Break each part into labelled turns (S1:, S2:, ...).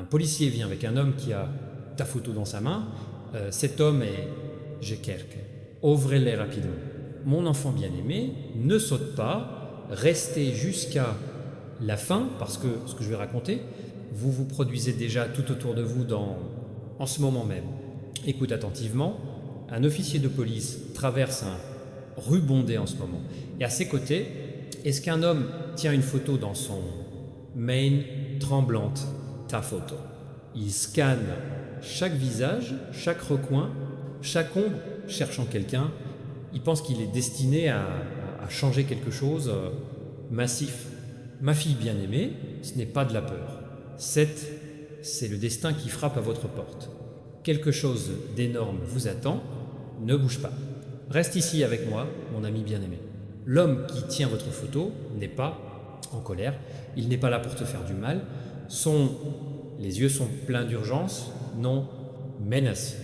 S1: Un policier vient avec un homme qui a ta photo dans sa main. Cet homme est Jekerk. Ouvrez-les rapidement. Mon enfant bien-aimé, ne saute pas, restez jusqu'à la fin, parce que ce que je vais raconter, vous vous produisez déjà tout autour de vous en ce moment même. Écoute attentivement, un officier de police traverse un rue bondée en ce moment. Et à ses côtés, est-ce qu'un homme tient une photo dans son main tremblante, ta photo? Il scanne chaque visage, chaque recoin, chaque ombre, cherchant quelqu'un. Il pense qu'il est destiné à changer quelque chose massif. Ma fille bien-aimée, ce n'est pas de la peur. C'est le destin qui frappe à votre porte. Quelque chose d'énorme vous attend, ne bouge pas. Reste ici avec moi, mon ami bien-aimé. L'homme qui tient votre photo n'est pas en colère, il n'est pas là pour te faire du mal. Les yeux sont pleins d'urgence, non, menace.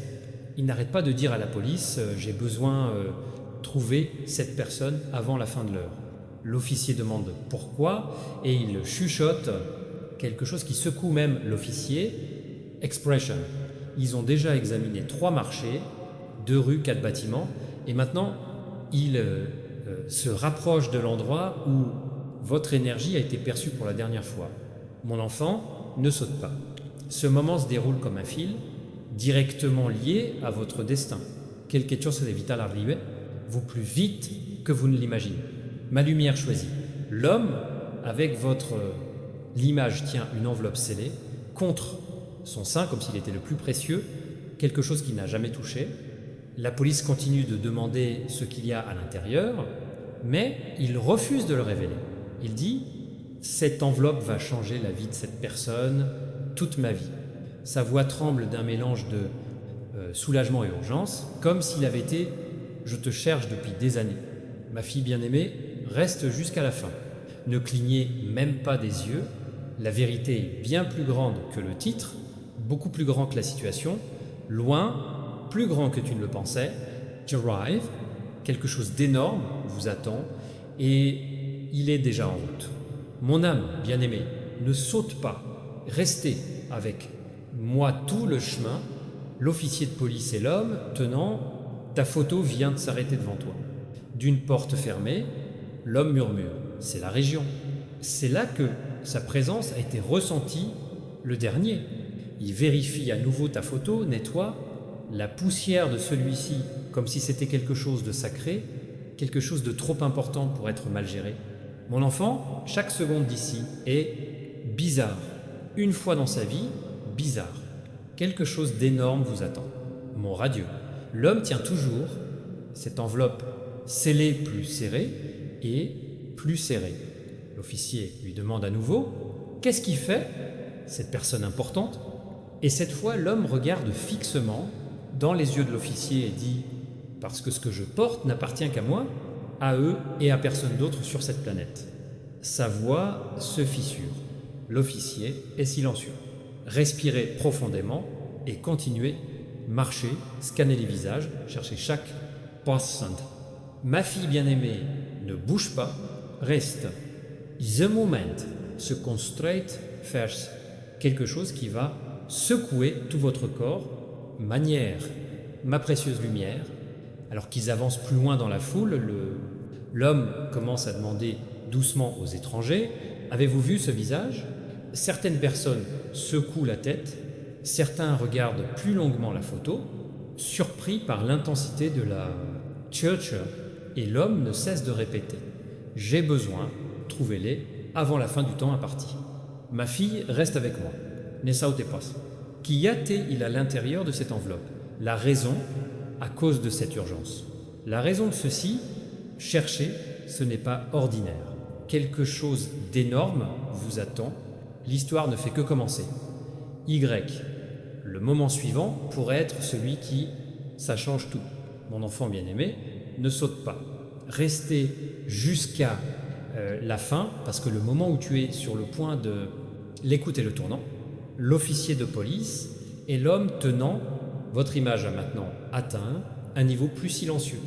S1: Il n'arrête pas de dire à la police « j'ai besoin de trouver cette personne avant la fin de l'heure ». L'officier demande pourquoi et il chuchote quelque chose qui secoue même l'officier. Expression. Ils ont déjà examiné 3 marchés, 2 rues, 4 bâtiments et maintenant ils se rapprochent de l'endroit où votre énergie a été perçue pour la dernière fois. Mon enfant, ne saute pas. Ce moment se déroule comme un fil, directement lié à votre destin. Quelque chose de vital arrive, vous plus vite que vous ne l'imaginez. Ma lumière choisie. L'homme, avec l'image tient une enveloppe scellée contre son sein, comme s'il était le plus précieux, quelque chose qu'il n'a jamais touché. La police continue de demander ce qu'il y a à l'intérieur, mais il refuse de le révéler. Il dit « Cette enveloppe va changer la vie de cette personne toute ma vie ». Sa voix tremble d'un mélange de soulagement et urgence, comme s'il avait été « Je te cherche depuis des années. Ma fille bien-aimée, reste jusqu'à la fin. Ne clignez même pas des yeux. La vérité est bien plus grande que le titre, beaucoup plus grand que la situation, loin, plus grand que tu ne le pensais. Arrive, quelque chose d'énorme vous attend et il est déjà en route. Mon âme bien-aimée, ne saute pas. Restez avec moi tout le chemin. L'officier de police et l'homme tenant ta photo vient de s'arrêter devant toi. D'une porte fermée, l'homme murmure « C'est la région ». C'est là que sa présence a été ressentie le dernier. Il vérifie à nouveau ta photo, nettoie la poussière de celui-ci comme si c'était quelque chose de sacré, quelque chose de trop important pour être mal géré. Mon enfant, chaque seconde d'ici est bizarre. Une fois dans sa vie, bizarre. Quelque chose d'énorme vous attend. Mon radieux. L'homme tient toujours cette enveloppe scellée plus serrée et plus serrée. L'officier lui demande à nouveau « Qu'est-ce qui fait cette personne importante ?» Et cette fois, l'homme regarde fixement dans les yeux de l'officier et dit « Parce que ce que je porte n'appartient qu'à moi, à eux et à personne d'autre sur cette planète. » Sa voix se fissure. L'officier est silencieux. Respirez profondément et continuez, marchez, scannez les visages, cherchez chaque passant. Ma fille bien-aimée, ne bouge pas, reste. The moment se construit first. Quelque chose qui va secouer tout votre corps, manière, ma précieuse lumière. Alors qu'ils avancent plus loin dans la foule, l'homme commence à demander doucement aux étrangers « Avez-vous vu ce visage ?» Certaines personnes secouent la tête, certains regardent plus longuement la photo, surpris par l'intensité de la church, et l'homme ne cesse de répéter « J'ai besoin, trouvez-les, avant la fin du temps imparti. Ma fille reste avec moi. Ne sautez pas. » Qu'y a-t-il à l'intérieur de cette enveloppe? La raison à cause de cette urgence. La raison de ceci, cherchez, ce n'est pas ordinaire. Quelque chose d'énorme vous attend. L'histoire ne fait que commencer. Y, le moment suivant pourrait être celui qui, ça change tout. Mon enfant bien-aimé, ne saute pas. Restez jusqu'à la fin, parce que le moment où tu es sur le point de l'écoute et le tournant, l'officier de police et l'homme tenant, votre image a maintenant atteint un niveau plus silencieux.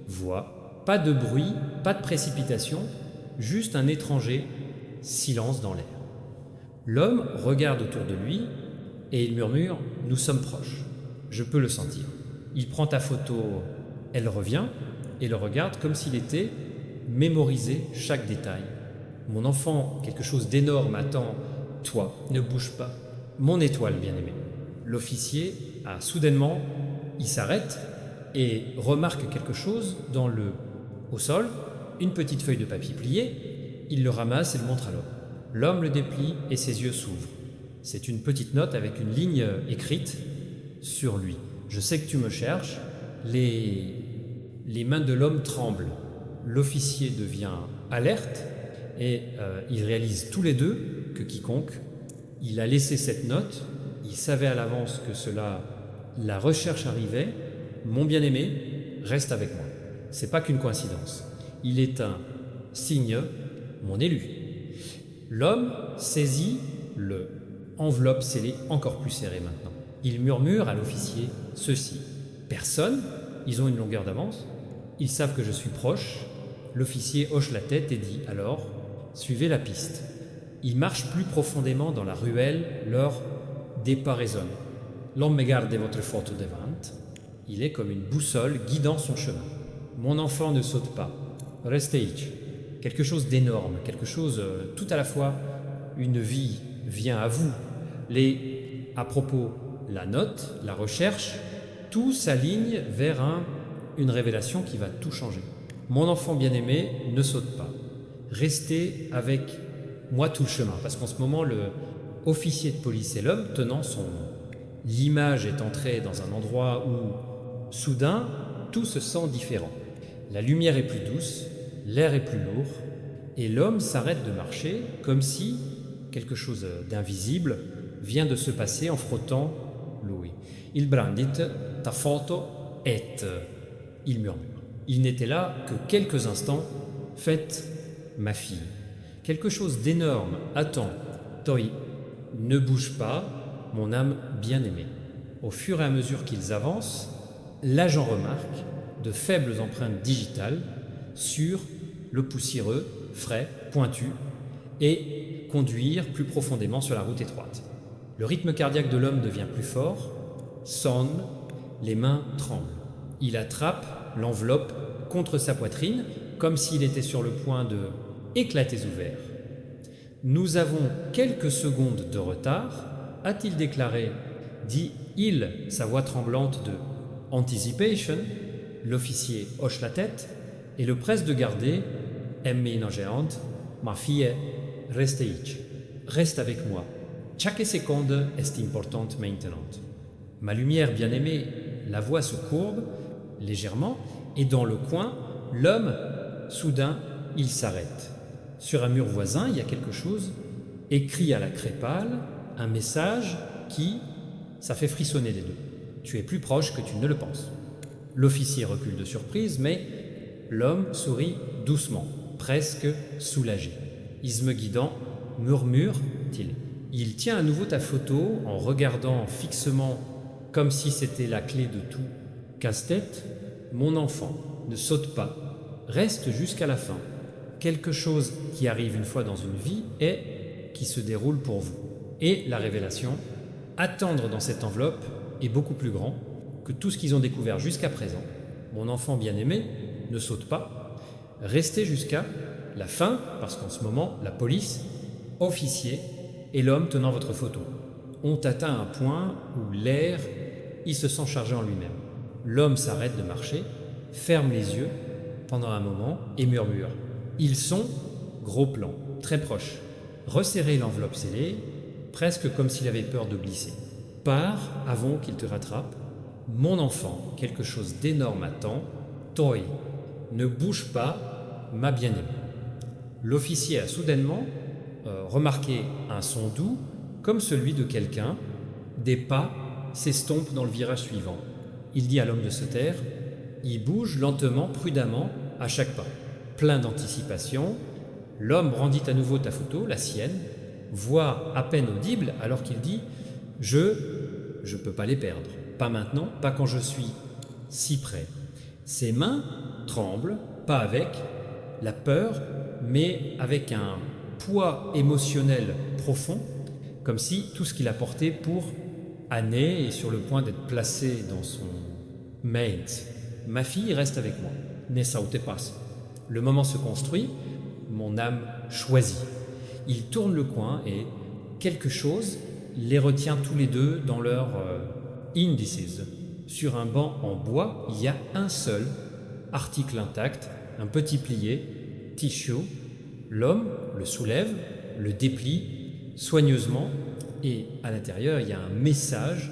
S1: Voix, pas de bruit, pas de précipitation, juste un étranger, silence dans l'air. L'homme regarde autour de lui, et il murmure « Nous sommes proches ». Je peux le sentir. Il prend ta photo, elle revient et le regarde comme s'il était mémorisé chaque détail. Mon enfant, quelque chose d'énorme attend. Toi, ne bouge pas. Mon étoile bien-aimée. L'officier a soudainement, il s'arrête et remarque quelque chose au sol, une petite feuille de papier pliée. Il le ramasse et le montre à l'homme. L'homme le déplie et ses yeux s'ouvrent. C'est une petite note avec une ligne écrite sur lui. Je sais que tu me cherches. Les mains de l'homme tremblent. L'officier devient alerte et ils réalisent tous les deux que quiconque, il a laissé cette note, il savait à l'avance que la recherche arrivait. Mon bien-aimé, reste avec moi. C'est pas qu'une coïncidence. Il est un signe, mon élu. L'homme saisit le enveloppe scellée encore plus serrée maintenant. Il murmure à l'officier ceci. Personne, ils ont une longueur d'avance, ils savent que je suis proche. L'officier hoche la tête et dit alors, suivez la piste. Il marche plus profondément dans la ruelle, leur départ résonne. L'homme me garde votre photo devant. Il est comme une boussole guidant son chemin. Mon enfant ne saute pas. Restez ici. Quelque chose d'énorme, quelque chose tout à la fois, une vie vient à vous. À propos, la note, la recherche, tout s'aligne vers une révélation qui va tout changer. Mon enfant bien-aimé, ne saute pas. Restez avec moi tout le chemin. Parce qu'en ce moment, le officier de police et l'homme tenant l'image est entrée dans un endroit où, soudain, tout se sent différent. La lumière est plus douce, l'air est plus lourd, et l'homme s'arrête de marcher comme si quelque chose d'invisible vient de se passer en frottant lui. Il brandit ta photo et il murmure. Il n'était là que quelques instants. Faites, ma fille. Quelque chose d'énorme attend. Toi, ne bouge pas, mon âme bien-aimée. Au fur et à mesure qu'ils avancent, l'agent remarque de faibles empreintes digitales sur le poussiéreux, frais, pointu, et conduire plus profondément sur la route étroite. Le rythme cardiaque de l'homme devient plus fort, sonne, les mains tremblent. Il attrape l'enveloppe contre sa poitrine, comme s'il était sur le point de éclater ouvert. Nous avons quelques secondes de retard, a-t-il déclaré, dit-il, sa voix tremblante de Anticipation. L'officier hoche la tête et le presse de garder. Emmi innocente, ma fille, reste ici. Reste avec moi. Chaque seconde est importante maintenant. Ma lumière bien-aimée, la voix se courbe légèrement et dans le coin, l'homme, soudain, il s'arrête. Sur un mur voisin, il y a quelque chose écrit à la craie pâle, un message qui, ça fait frissonner les deux. Tu es plus proche que tu ne le penses. L'officier recule de surprise, mais l'homme sourit doucement, presque soulagé. Isme guidant, murmure-t-il. Il tient à nouveau ta photo en regardant fixement comme si c'était la clé de tout. Casse-tête, mon enfant, ne saute pas, reste jusqu'à la fin. Quelque chose qui arrive une fois dans une vie et qui se déroule pour vous. Et la révélation, attendre dans cette enveloppe est beaucoup plus grand que tout ce qu'ils ont découvert jusqu'à présent. Mon enfant bien-aimé, ne saute pas, restez jusqu'à la fin, parce qu'en ce moment, la police, officier et l'homme tenant votre photo ont atteint un point où l'air, il se sent chargé en lui-même. L'homme s'arrête de marcher, ferme les yeux pendant un moment et murmure. Ils sont, gros plan, très proches. Resserrez l'enveloppe scellée, presque comme s'il avait peur de glisser. Pars avant qu'il te rattrape. Mon enfant, quelque chose d'énorme attend. Toi, ne bouge pas, ma bien-aimée. L'officier a soudainement remarqué un son doux, comme celui de quelqu'un. Des pas s'estompent dans le virage suivant. Il dit à l'homme de se taire. Il bouge lentement, prudemment, à chaque pas. Plein d'anticipation, l'homme brandit à nouveau ta photo, la sienne, voix à peine audible alors qu'il dit « Je peux pas les perdre. Pas maintenant, pas quand je suis si près. » Ses mains tremblent, pas avec la peur, mais avec un poids émotionnel profond, comme si tout ce qu'il a porté pour Anné est sur le point d'être placée dans son mate. Ma fille reste avec moi. Ne saute pas. Le moment se construit, mon âme choisit. Ils tournent le coin et quelque chose les retient tous les deux dans leurs indices. Sur un banc en bois, il y a un seul article intact, un petit plié, tissue. L'homme le soulève, le déplie soigneusement et à l'intérieur, il y a un message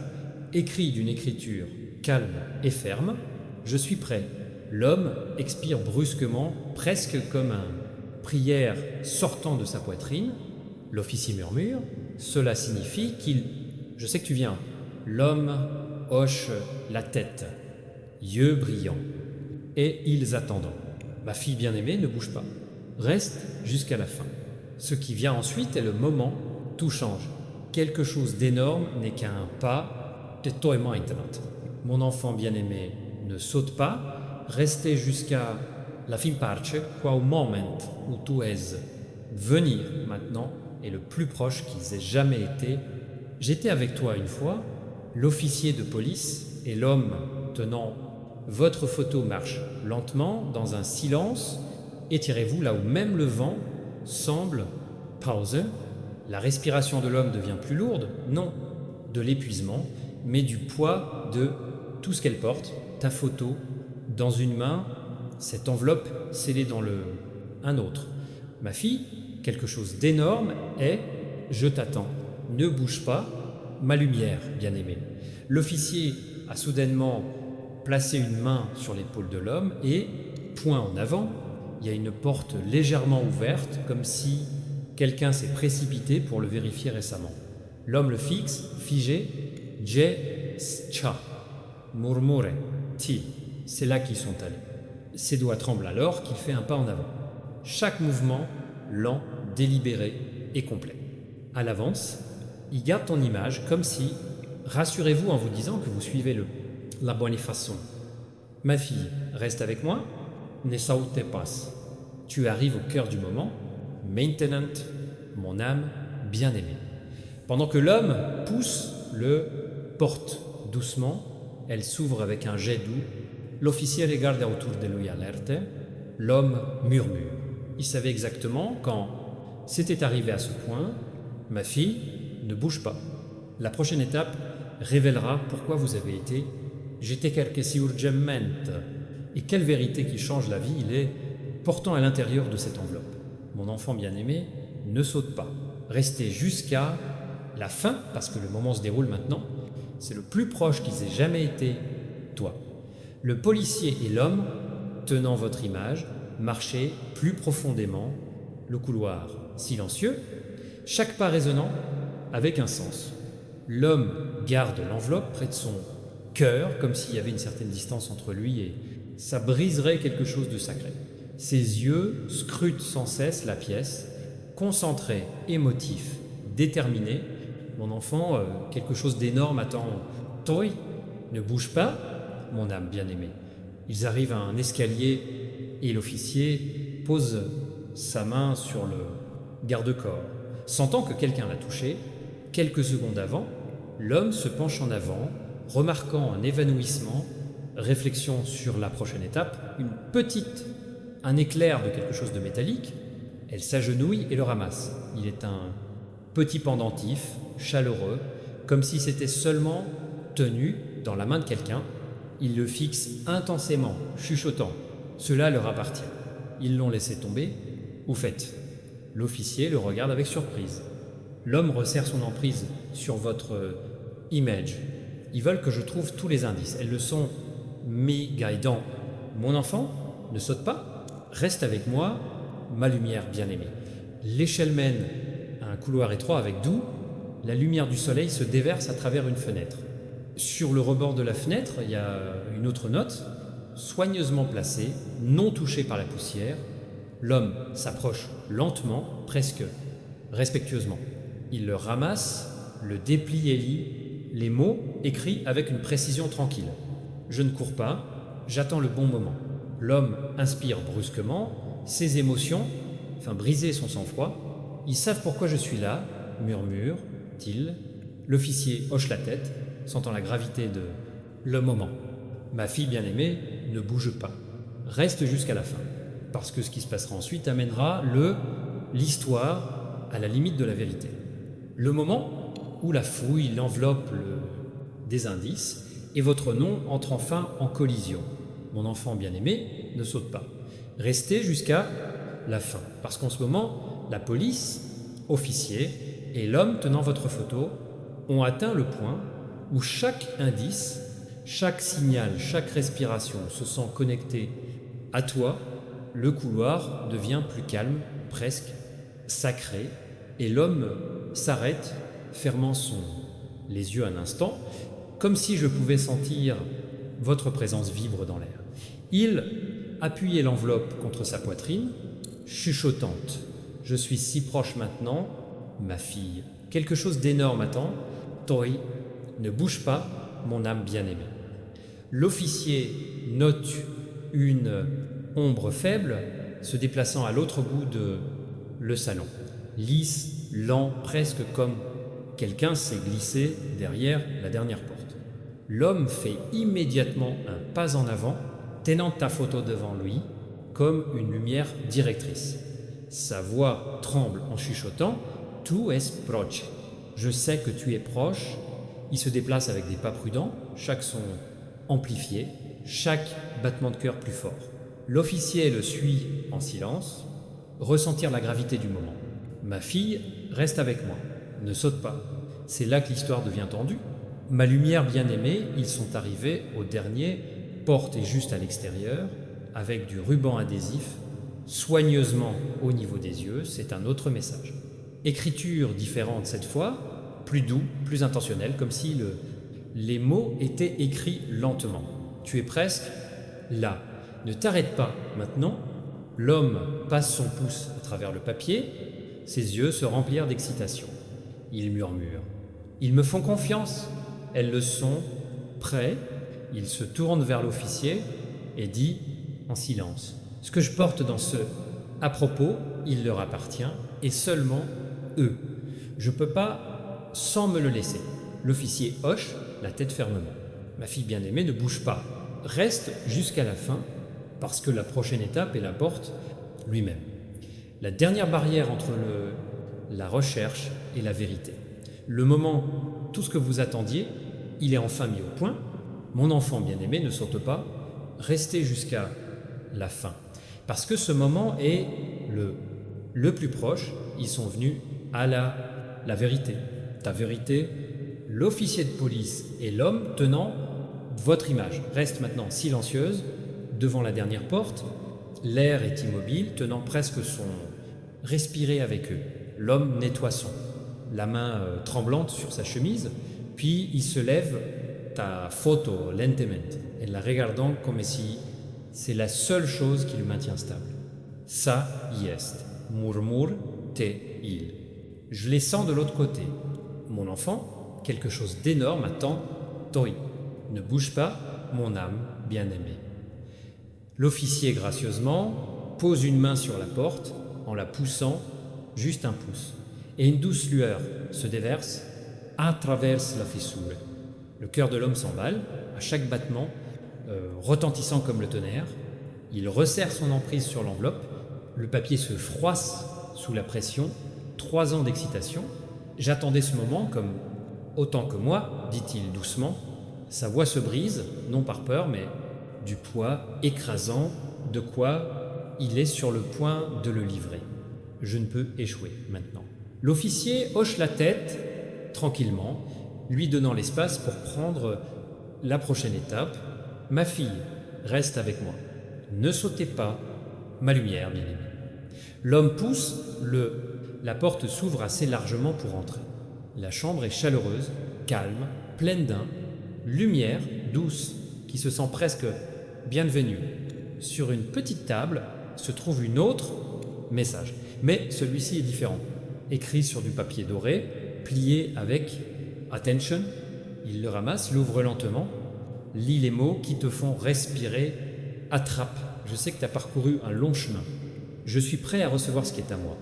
S1: écrit d'une écriture calme et ferme. Je suis prêt. L'homme expire brusquement, presque comme une prière sortant de sa poitrine. L'officier murmure. Cela signifie qu'il... Je sais que tu viens. L'homme hoche la tête, yeux brillants. Et ils attendent. Ma fille bien-aimée ne bouge pas. Reste jusqu'à la fin. Ce qui vient ensuite est le moment, tout change. Quelque chose d'énorme n'est qu'un pas de toi et moi maintenant. Mon enfant bien-aimé ne saute pas, restez jusqu'à la fin parce qu'au moment où tu es venir maintenant est le plus proche qu'ils aient jamais été. J'étais avec toi une fois, l'officier de police et l'homme tenant votre photo marche lentement dans un silence. Étirez-vous là où même le vent semble pause. La respiration de l'homme devient plus lourde, non de l'épuisement, mais du poids de tout ce qu'elle porte, ta photo, dans une main, cette enveloppe scellée dans un autre. Ma fille, quelque chose d'énorme est « Je t'attends, ne bouge pas, ma lumière, bien-aimée ». L'officier a soudainement placé une main sur l'épaule de l'homme et, point en avant, il y a une porte légèrement ouverte, comme si quelqu'un s'est précipité pour le vérifier récemment. L'homme le fixe, figé. Cha, murmure, til. C'est là qu'ils sont allés. Ses doigts tremblent alors qu'il fait un pas en avant. Chaque mouvement, lent, délibéré et complet. À l'avance, il garde ton image comme si, rassurez-vous en vous disant que vous suivez la bonne façon. Ma fille, reste avec moi, ne saute pas. Tu arrives au cœur du moment, maintenant, mon âme bien-aimée. Pendant que l'homme pousse, le porte doucement, elle s'ouvre avec un jet doux. L'officier regarde autour de lui alerte. L'homme murmure. Il savait exactement quand c'était arrivé à ce point. Ma fille, ne bouge pas. La prochaine étape révélera pourquoi vous avez été. J'étais quelque si urgemment. Et quelle vérité qui change la vie il est portant à l'intérieur de cette enveloppe. Mon enfant bien-aimé, ne saute pas. Restez jusqu'à la fin, parce que le moment se déroule maintenant. C'est le plus proche qu'ils aient jamais été, toi. Le policier et l'homme, tenant votre image, marchez plus profondément, le couloir silencieux, chaque pas résonnant avec un sens. L'homme garde l'enveloppe près de son cœur, comme s'il y avait une certaine distance entre lui et ça briserait quelque chose de sacré. Ses yeux scrutent sans cesse la pièce, concentrés, émotifs, déterminés. Mon enfant, quelque chose d'énorme attend. Toi, ne bouge pas, mon âme bien-aimée. Ils arrivent à un escalier et l'officier pose sa main sur le garde-corps. Sentant que quelqu'un l'a touché, quelques secondes avant, l'homme se penche en avant, remarquant un évanouissement, réflexion sur la prochaine étape, un éclair de quelque chose de métallique, elle s'agenouille et le ramasse. Il est un petit pendentif, chaleureux, comme si c'était seulement tenu dans la main de quelqu'un. Il le fixe intensément, chuchotant. Cela leur appartient. Ils l'ont laissé tomber. Au fait, l'officier le regarde avec surprise. L'homme resserre son emprise sur votre image. Ils veulent que je trouve tous les indices. Elles le sont mi guidant. Mon enfant, ne saute pas. Reste avec moi, ma lumière bien-aimée. L'échelle mène à un couloir étroit avec d'où la lumière du soleil se déverse à travers une fenêtre. Sur le rebord de la fenêtre, il y a une autre note, soigneusement placée, non touchée par la poussière. L'homme s'approche lentement, presque respectueusement. Il le ramasse, le déplie et lit les mots écrits avec une précision tranquille. Je ne cours pas, j'attends le bon moment. L'homme inspire brusquement, ses émotions, briser son sang-froid. Ils savent pourquoi je suis là, murmure-t-il. L'officier hoche la tête, sentant la gravité de le moment. Ma fille bien-aimée, ne bouge pas. Reste jusqu'à la fin. Parce que ce qui se passera ensuite amènera l'histoire à la limite de la vérité. Le moment où la fouille, l'enveloppe des indices et votre nom entre enfin en collision. Mon enfant bien-aimé, ne saute pas. Restez jusqu'à la fin. Parce qu'en ce moment, la police, officier et l'homme tenant votre photo ont atteint le point où chaque indice, chaque signal, chaque respiration se sent connecté à toi. Le couloir devient plus calme, presque sacré, et l'homme s'arrête, fermant les yeux un instant, comme si je pouvais sentir votre présence vibre dans l'air. Il appuyait l'enveloppe contre sa poitrine, chuchotante. Je suis si proche maintenant, ma fille. Quelque chose d'énorme attend. Toi, ne bouge pas, mon âme bien-aimée. L'officier note une ombre faible se déplaçant à l'autre bout de le salon. Lisse, lent, presque comme quelqu'un s'est glissé derrière la dernière porte. L'homme fait immédiatement un pas en avant, tenant ta photo devant lui, comme une lumière directrice. Sa voix tremble en chuchotant « Tu es proche ». Je sais que tu es proche. Il se déplace avec des pas prudents, chaque son amplifié, chaque battement de cœur plus fort. L'officier le suit en silence, ressentir la gravité du moment. Ma fille reste avec moi, ne saute pas. C'est là que l'histoire devient tendue. Ma lumière bien-aimée, ils sont arrivés au dernier, porte est juste à l'extérieur, avec du ruban adhésif, soigneusement au niveau des yeux, c'est un autre message. Écriture différente cette fois, plus doux, plus intentionnel, comme si les mots étaient écrits lentement. Tu es presque là. Ne t'arrête pas maintenant. L'homme passe son pouce à travers le papier. Ses yeux se remplirent d'excitation. Il murmure. Ils me font confiance. Elles le sont. Prêts. Il se tourne vers l'officier et dit en silence. Ce que je porte dans ce à propos, il leur appartient et seulement eux. Je ne peux pas sans me le laisser. L'officier hoche la tête fermement. Ma fille bien-aimée ne bouge pas. Reste jusqu'à la fin parce que la prochaine étape est la porte lui-même. La dernière barrière entre la recherche et la vérité. Le moment, tout ce que vous attendiez, il est enfin mis au point. Mon enfant bien-aimé, ne saute pas. Restez jusqu'à la fin. Parce que ce moment est le plus proche. Ils sont venus à la vérité. Ta vérité, l'officier de police et l'homme tenant votre image reste maintenant silencieuse devant la dernière porte. L'air est immobile, tenant presque son respirer avec eux. L'homme nettoie la main tremblante sur sa chemise, puis il se lève ta photo lentamente, en la regardant comme si c'est la seule chose qui le maintient stable. Ça y est, murmure te il. Je les sens de l'autre côté. Mon enfant, quelque chose d'énorme attend. Toi, ne bouge pas, mon âme bien-aimée. L'officier gracieusement pose une main sur la porte en la poussant juste un pouce. Et une douce lueur se déverse à travers la fissure. Le cœur de l'homme s'emballe à chaque battement, retentissant comme le tonnerre. Il resserre son emprise sur l'enveloppe. Le papier se froisse sous la pression. 3 ans d'excitation. J'attendais ce moment comme autant que moi, dit-il doucement. Sa voix se brise, non par peur, mais du poids écrasant de quoi il est sur le point de le livrer. Je ne peux échouer maintenant. L'officier hoche la tête tranquillement, lui donnant l'espace pour prendre la prochaine étape. Ma fille, reste avec moi. Ne sautez pas, ma lumière bien-aimée. L'homme pousse, la porte s'ouvre assez largement pour entrer. La chambre est chaleureuse, calme, pleine d'un, lumière douce qui se sent presque bienvenue. Sur une petite table se trouve une autre message, mais celui-ci est différent. Écrit sur du papier doré, plié avec attention. Il le ramasse, l'ouvre lentement, lit les mots qui te font respirer. Attrape. Je sais que tu as parcouru un long chemin. Je suis prêt à recevoir ce qui est à moi.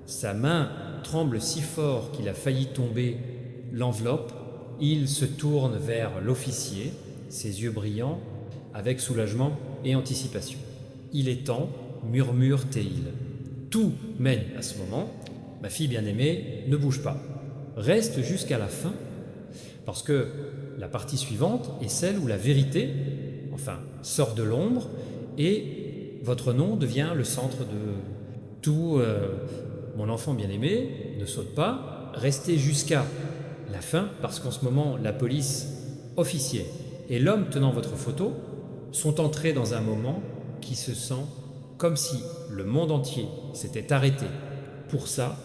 S1: Sa main tremble si fort qu'il a failli tomber l'enveloppe, il se tourne vers l'officier, ses yeux brillants, avec soulagement et anticipation. Il est temps, murmure-t-il. Tout mène à ce moment. Ma fille bien-aimée, ne bouge pas. Reste jusqu'à la fin, parce que la partie suivante est celle où la vérité, sort de l'ombre et votre nom devient le centre de tout. Mon enfant bien-aimé, ne saute pas, restez jusqu'à la fin, parce qu'en ce moment, la police, officier et l'homme tenant votre photo sont entrés dans un moment qui se sent comme si le monde entier s'était arrêté. Pour ça,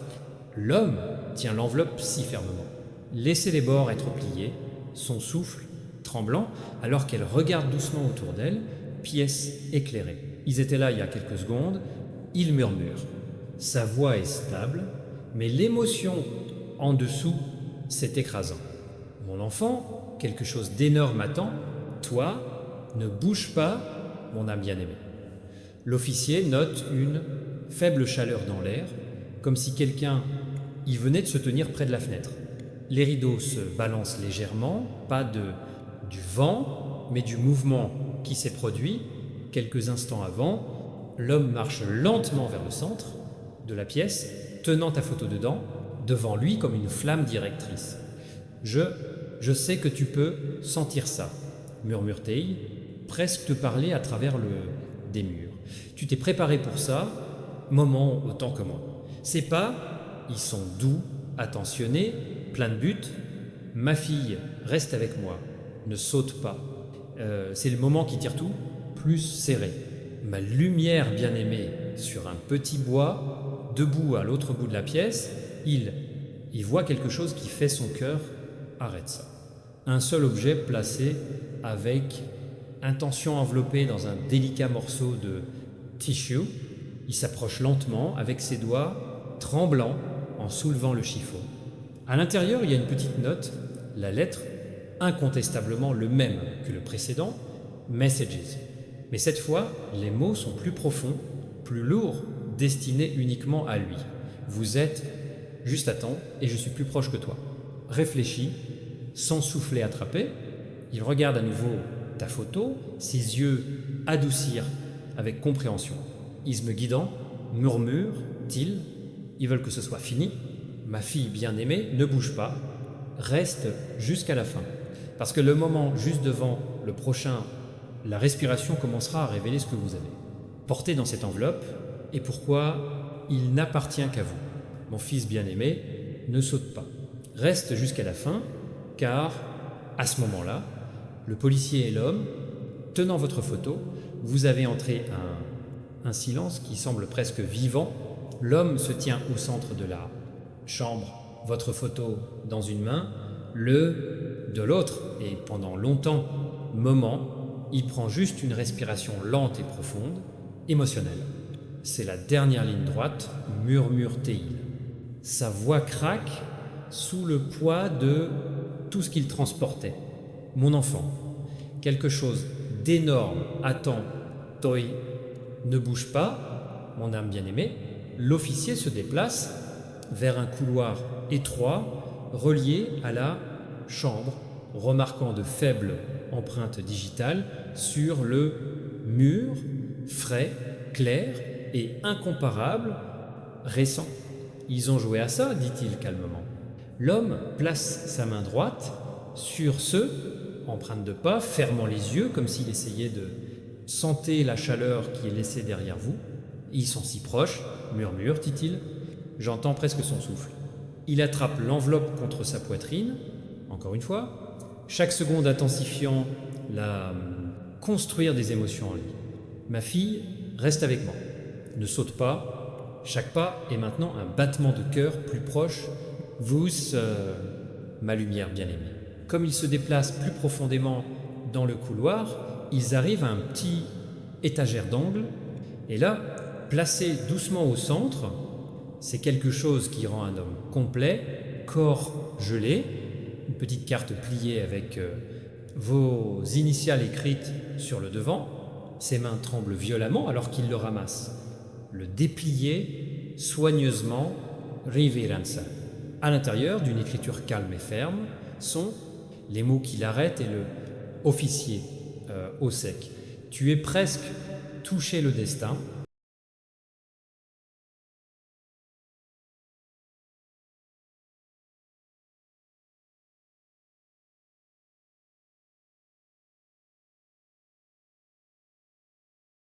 S1: l'homme tient l'enveloppe si fermement. Laissez les bords être pliés, son souffle tremblant, alors qu'elle regarde doucement autour d'elle, pièce éclairée. Ils étaient là il y a quelques secondes, il murmure. Sa voix est stable, mais l'émotion en dessous, c'est écrasant. Mon enfant, quelque chose d'énorme attend. Toi, ne bouge pas, mon âme bien-aimée. L'officier note une faible chaleur dans l'air, comme si quelqu'un y venait de se tenir près de la fenêtre. Les rideaux se balancent légèrement, pas du vent, mais du mouvement qui s'est produit quelques instants avant. L'homme marche lentement vers le centre de la pièce, tenant ta photo dedans, devant lui comme une flamme directrice. Je sais que tu peux sentir ça, murmure-t-il, presque te parler à travers des murs. Tu t'es préparé pour ça, moment autant que moi. Ces pas, ils sont doux, attentionnés, pleins de but. Ma fille, reste avec moi, ne saute pas. C'est le moment qui tire tout, plus serré. Ma lumière bien-aimée sur un petit bois, debout à l'autre bout de la pièce, il voit quelque chose qui fait son cœur. Arrête ça. Un seul objet placé avec intention enveloppé dans un délicat morceau de tissue. Il s'approche lentement avec ses doigts tremblants en soulevant le chiffon. À l'intérieur, il y a une petite note, la lettre, incontestablement le même que le précédent, Messages. Mais cette fois, les mots sont plus profonds, plus lourds, destinés uniquement à lui. Vous êtes juste à temps et je suis plus proche que toi. Réfléchis, sans souffler attrapé. Il regarde à nouveau ta photo, ses yeux adoucirent avec compréhension. Isme guidant, murmure-t-il, ils veulent que ce soit fini. Ma fille bien-aimée, ne bouge pas, reste jusqu'à la fin. Parce que le moment juste devant le prochain, la respiration commencera à révéler ce que vous avez. Portez dans cette enveloppe et pourquoi il n'appartient qu'à vous. Mon fils bien-aimé, ne saute pas. Reste jusqu'à la fin, car à ce moment-là, le policier et l'homme, tenant votre photo, vous avez entré un silence qui semble presque vivant. L'homme se tient au centre de la chambre, votre photo dans une main, le de l'autre, et pendant longtemps, il prend juste une respiration lente et profonde, émotionnelle. C'est la dernière ligne droite, murmure-t-il. Sa voix craque sous le poids de tout ce qu'il transportait. Mon enfant, quelque chose d'énorme attend. Toi, ne bouge pas, mon âme bien-aimée. L'officier se déplace vers un couloir étroit relié à la chambre, remarquant de faibles empreintes digitales sur le mur, frais, clair et incomparable, récent. Ils ont joué à ça, dit-il calmement. L'homme place sa main droite sur ceux, empreintes de pas, fermant les yeux comme s'il essayait de sentir la chaleur qui est laissée derrière vous. Ils sont si proches, murmure, dit-il. J'entends presque son souffle. Il attrape l'enveloppe contre sa poitrine, encore une fois, chaque seconde intensifiant construire des émotions en lui. Ma fille, reste avec moi. Ne saute pas. Chaque pas est maintenant un battement de cœur plus proche. Vous, ma lumière bien-aimée. Comme ils se déplacent plus profondément dans le couloir, ils arrivent à un petit étagère d'angle. Et là, placé doucement au centre, c'est quelque chose qui rend un homme complet, corps gelé, une petite carte pliée avec vos initiales écrites sur le devant. Ses mains tremblent violemment alors qu'il le ramasse. Le déplier soigneusement, Riveranza. À l'intérieur d'une écriture calme et ferme sont les mots qui l'arrêtent et le officier au sec. Tu es presque touché le destin,